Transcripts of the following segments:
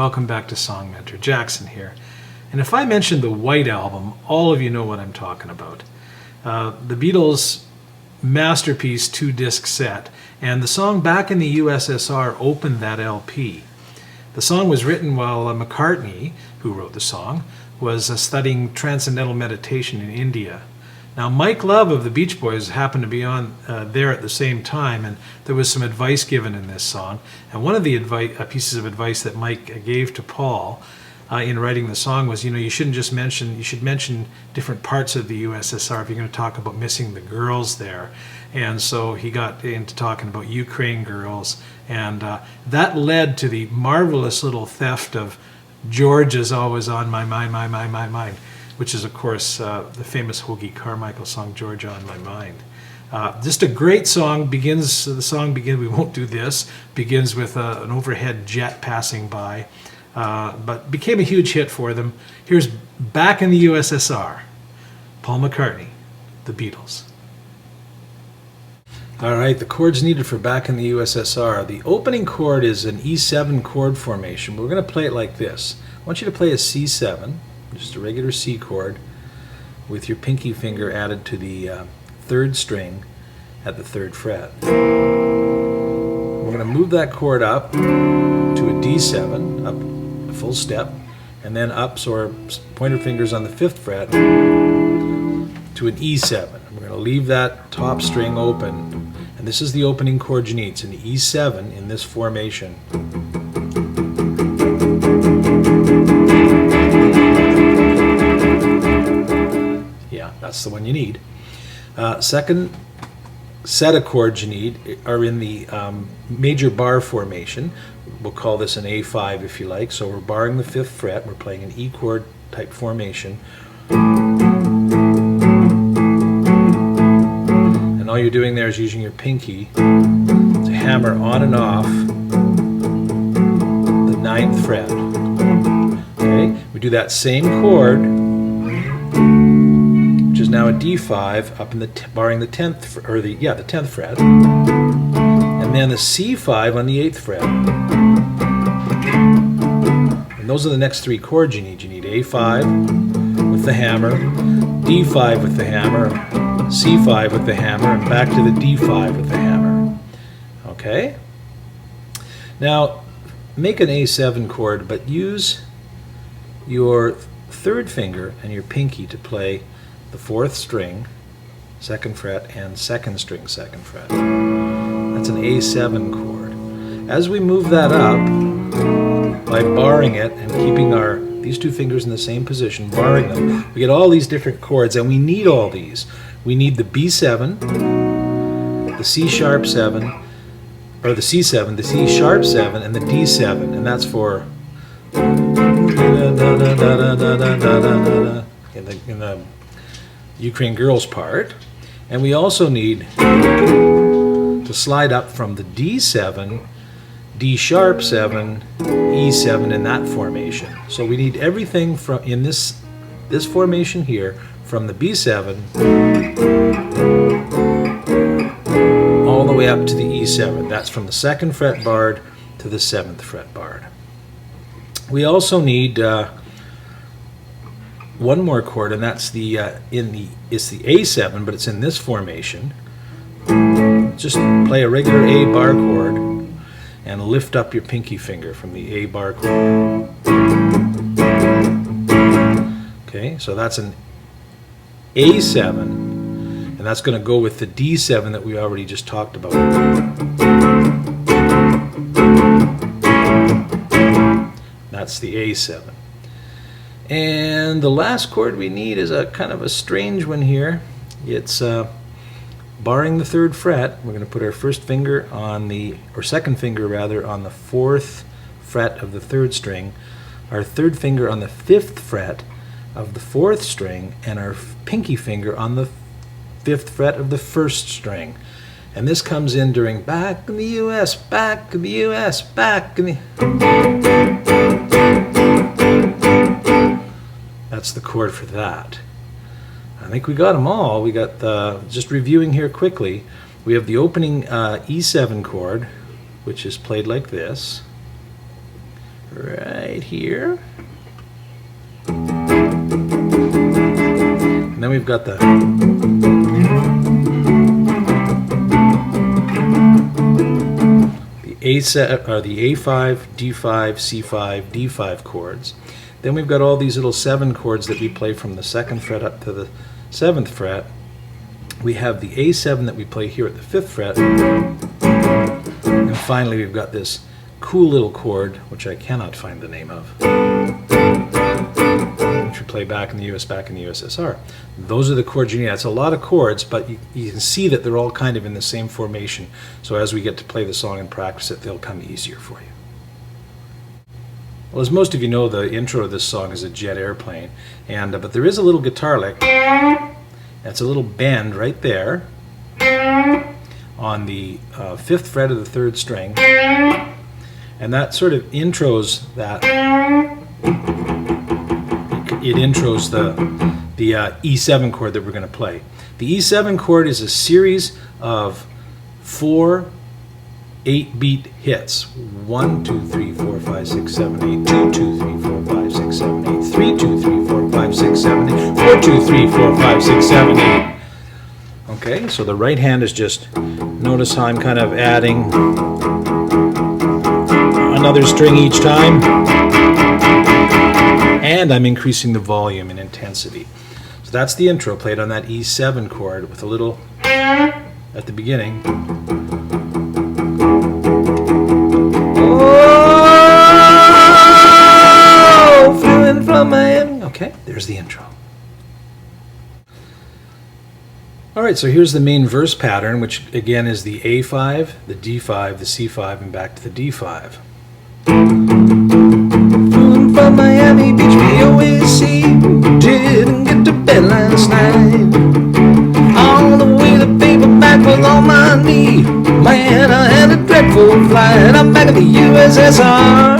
Welcome back to Song Mentor. Jackson here. And if I mention the White Album, all of you know what I'm talking about. The Beatles' masterpiece 2-disc set, and the song Back in the U.S.S.R. opened that LP. The song was written while McCartney, who wrote the song, was studying transcendental meditation in India. Now, Mike Love of the Beach Boys happened to be on there at the same time, and there was some advice given in this song. And one of the pieces of advice that Mike gave to Paul in writing the song was, you should mention different parts of the U.S.S.R. if you're going to talk about missing the girls there. And so he got into talking about Ukraine girls, and that led to the marvelous little theft of George is Always on My Mind, which is, of course, the famous Hoagie Carmichael song, Georgia on My Mind. Just a great song. We won't do this, begins with an overhead jet passing by, but became a huge hit for them. Here's Back in the U.S.S.R., Paul McCartney, the Beatles. All right, the chords needed for Back in the U.S.S.R. The opening chord is an E7 chord formation. We're going to play it like this. I want you to play a C7, just a regular C chord, with your pinky finger added to the third string at the 3rd fret. We're going to move that chord up to a D7, up a full step, and then up, so our pointer finger's on the 5th fret, to an E7. We're going to leave that top string open, and this is the opening chord you need. It's an E7 in this formation. Yeah, that's the one you need. Second set of chords you need are in the major bar formation. We'll call this an A5 if you like. So we're barring the 5th fret. We're playing an E chord type formation. And all you're doing there is using your pinky to hammer on and off the 9th fret. Okay? We do that same chord, which is now a D5, up in the barring the 10th or the 10th fret, and then the C5 on the 8th fret. And those are the next 3 chords you need. You need A5 with the hammer, D5 with the hammer, C5 with the hammer, and back to the D5 with the hammer. Okay? Now, make an A7 chord, but use your 3rd finger and your pinky to play the 4th string, 2nd fret, and 2nd string, 2nd fret. That's an A7 chord. As we move that up, by barring it and keeping these 2 fingers in the same position, barring them, we get all these different chords, and we need all these. We need the B7, the C sharp 7, or the C7, the C sharp 7, and the D7, and that's for in the Ukraine girls part. And we also need to slide up from the D7, D sharp 7, E7 in that formation. So we need everything from in this formation here, from the B7 all the way up to the E7. That's from the 2nd fret barred to the 7th fret barred. We also need one more chord, and that's it's the A7, but it's in this formation. Just play a regular A bar chord and lift up your pinky finger from the A bar chord. Okay, so that's an A7, and that's going to go with the D7 that we already just talked about. That's the A7. And the last chord we need is a kind of a strange one here. It's barring the 3rd fret. We're going to put our 2nd finger on the 4th fret of the 3rd string, our 3rd finger on the 5th fret of the 4th string, and our pinky finger on the 5th fret of the 1st string. And this comes in during Back in the U.S., Back in the U.S., Back in the... That's the chord for that. I think we got them all. We got just reviewing here quickly. We have the opening E7 chord, which is played like this. right here. And then we've got the A7 or the A5, D5, C5, D5 chords. Then we've got all these little 7 chords that we play from the 2nd fret up to the 7th fret. We have the A7 that we play here at the 5th fret. And finally we've got this cool little chord, which I cannot find the name of, which we play back in the U.S., back in the U.S.S.R. Those are the chords you need. That's a lot of chords, but you can see that they're all kind of in the same formation. So as we get to play the song and practice it, they'll come easier for you. Well, as most of you know, the intro of this song is a jet airplane, but there is a little guitar lick. That's a little bend right there on the 5th fret of the 3rd string, and that sort of intros that. It intros the E7 chord that we're going to play. The E7 chord is a series of 4 8-beat hits. 1, 2, 3, 4, 5, 6, 7, 8. 2, 2, 3, 4, 5, 6, 7, 8. 3, 2, 3, 4, 5, 6, 7, 8. 4, 2, 3, 4, 5, 6, 7, 8. Okay, so the right hand is just, notice how I'm kind of adding another string each time. And I'm increasing the volume and intensity. So that's the intro played on that E7 chord with a little at the beginning. Oh, feeling from Miami. Okay, there's the intro. All right, so here's the main verse pattern, which again is the A5, the D5, the C5, and back to the D5. From Miami Beach, we always see. Didn't get to bed last night. On the way to paperback was on my knee. Man, I had a dreadful flight. I'm back at the U.S.S.R.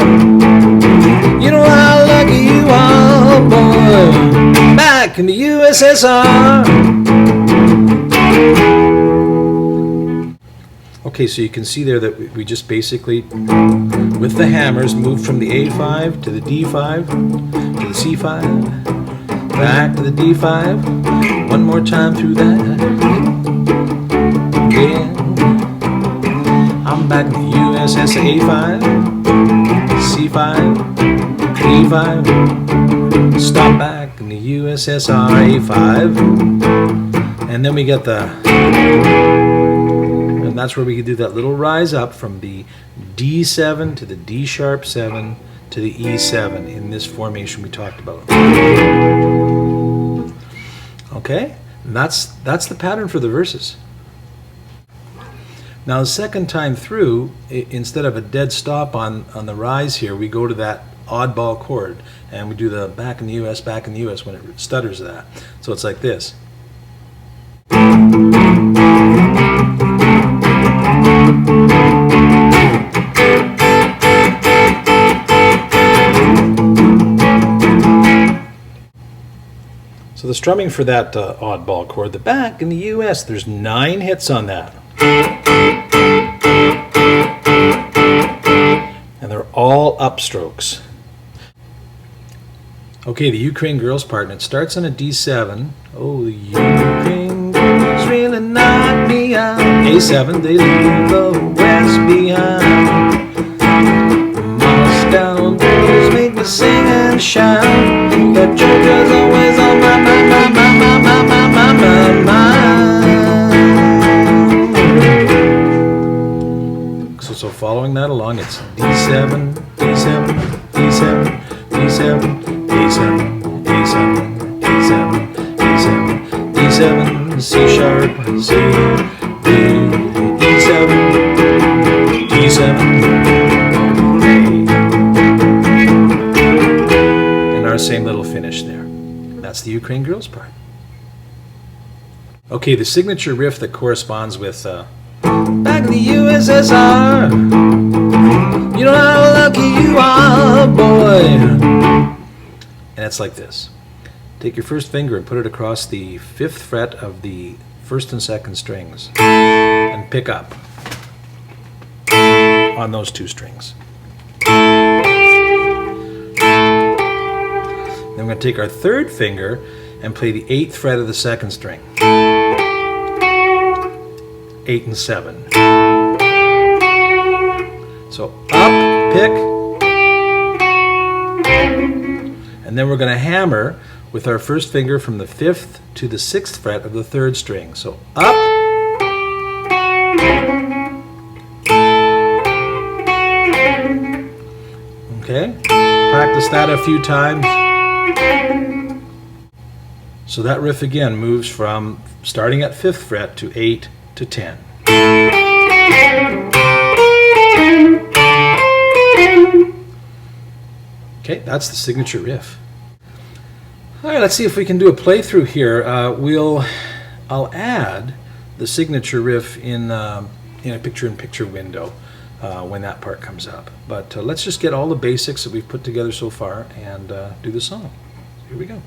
You know how lucky you are, boy. Back in the U.S.S.R. Okay, so you can see there that we just basically, with the hammers, moved from the A5 to the D5 to the C5, back to the D5, one more time through that. Yeah, I'm back in the U.S.S. A5, C5, D5, stop back in the U.S.S.R. A5, and then we get the. And that's where we can do that little rise up from the D7 to the D sharp 7 to the E7 in this formation we talked about. Okay, and that's the pattern for the verses. Now the second time through, instead of a dead stop on the rise here, we go to that oddball chord and we do the back in the U.S., back in the U.S. when it stutters that. So it's like this. So the strumming for that oddball chord, the back in the U.S., there's 9 hits on that. And they're all upstrokes. Okay, the Ukraine Girls part, and it starts on a D7. Oh, the Ukraine girls really knock me out. A7, they leave the West behind. Moscow girls make me sing and shout. That Georgia's always on my mind. So following that along, it's D7, D7, D7, D7, A7, A7, A7, A7, D7, C sharp, C, D, E7, D7, A. And our same little finish there. That's the Ukraine Girls part. Okay, the signature riff that corresponds with back in the U.S.S.R. You know how lucky you are, boy. And it's like this. Take your first finger and put it across the 5th fret of the 1st and 2nd strings and pick up on those 2 strings. we're going to take our third finger and play the 8th fret of the 2nd string. 8 and 7. So up, pick, and then we're going to hammer with our first finger from the 5th to the 6th fret of the 3rd string. So up, okay, practice that a few times. So that riff again moves from starting at 5th fret to 8 to 10. Okay, that's the signature riff. All right, let's see if we can do a playthrough here. I'll add the signature riff in a picture-in-picture window when that part comes up. But let's just get all the basics that we've put together so far and do the song. Here we go.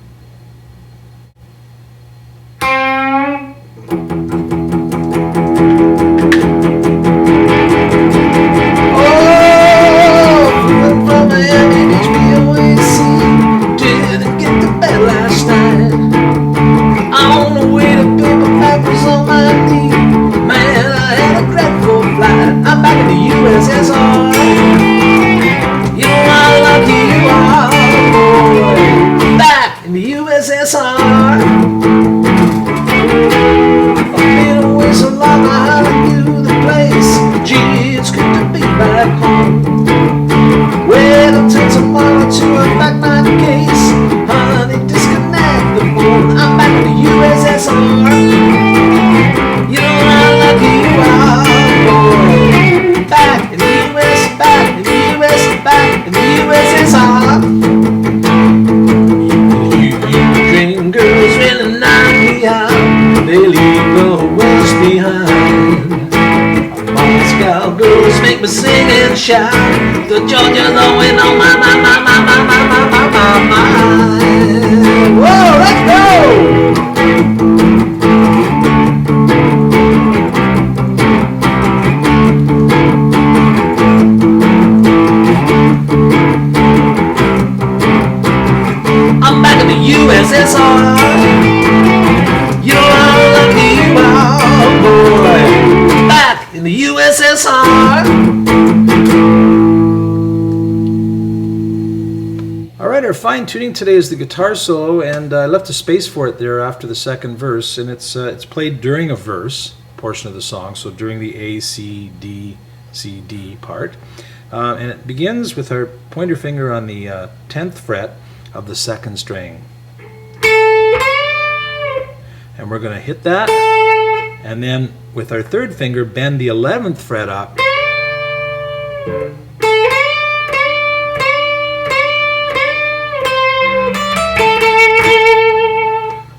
I'm back in the U.S.S.R. You know how lucky you are, boy. Back in the U.S.S.R. I've been away so long I hardly knew the place. Gee, it's good to be back home. Wait until tomorrow to unpack my case. Honey, disconnect the phone. I'm back in the U.S.S.R. You know how lucky you are, boy. Back in the U.S., back in the U.S., back in the U.S.S.R. You dream girls really knock me out. They leave the West behind. Moscow girls make me sing and shout. The Georgia's always on my mind. Whoa, let's go! I'm back in the U.S.S.R. You know how lucky you are, boy. Back in the U.S.S.R. Alright, our fine tuning today is the guitar solo, and I left a space for it there after the 2nd verse, and it's played during a verse portion of the song, so during the A, C, D, C, D part. And it begins with our pointer finger on the 10th fret of the 2nd string. And we're going to hit that, and then with our 3rd finger bend the 11th fret up.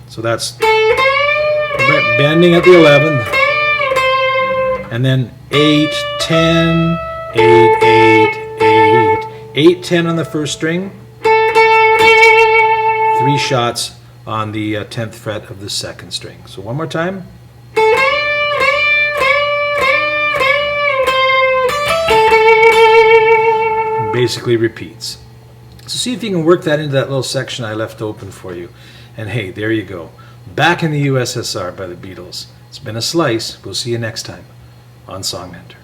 So that's bending at the 11th, and then 8, 10, 8, 8, 8, 8, 10 on the 1st string. 3 shots on the 10th fret of the 2nd string. So one more time. Basically repeats. So see if you can work that into that little section I left open for you. And hey, there you go. Back in the U.S.S.R. by the Beatles. It's been a slice. We'll see you next time on Song Mentor.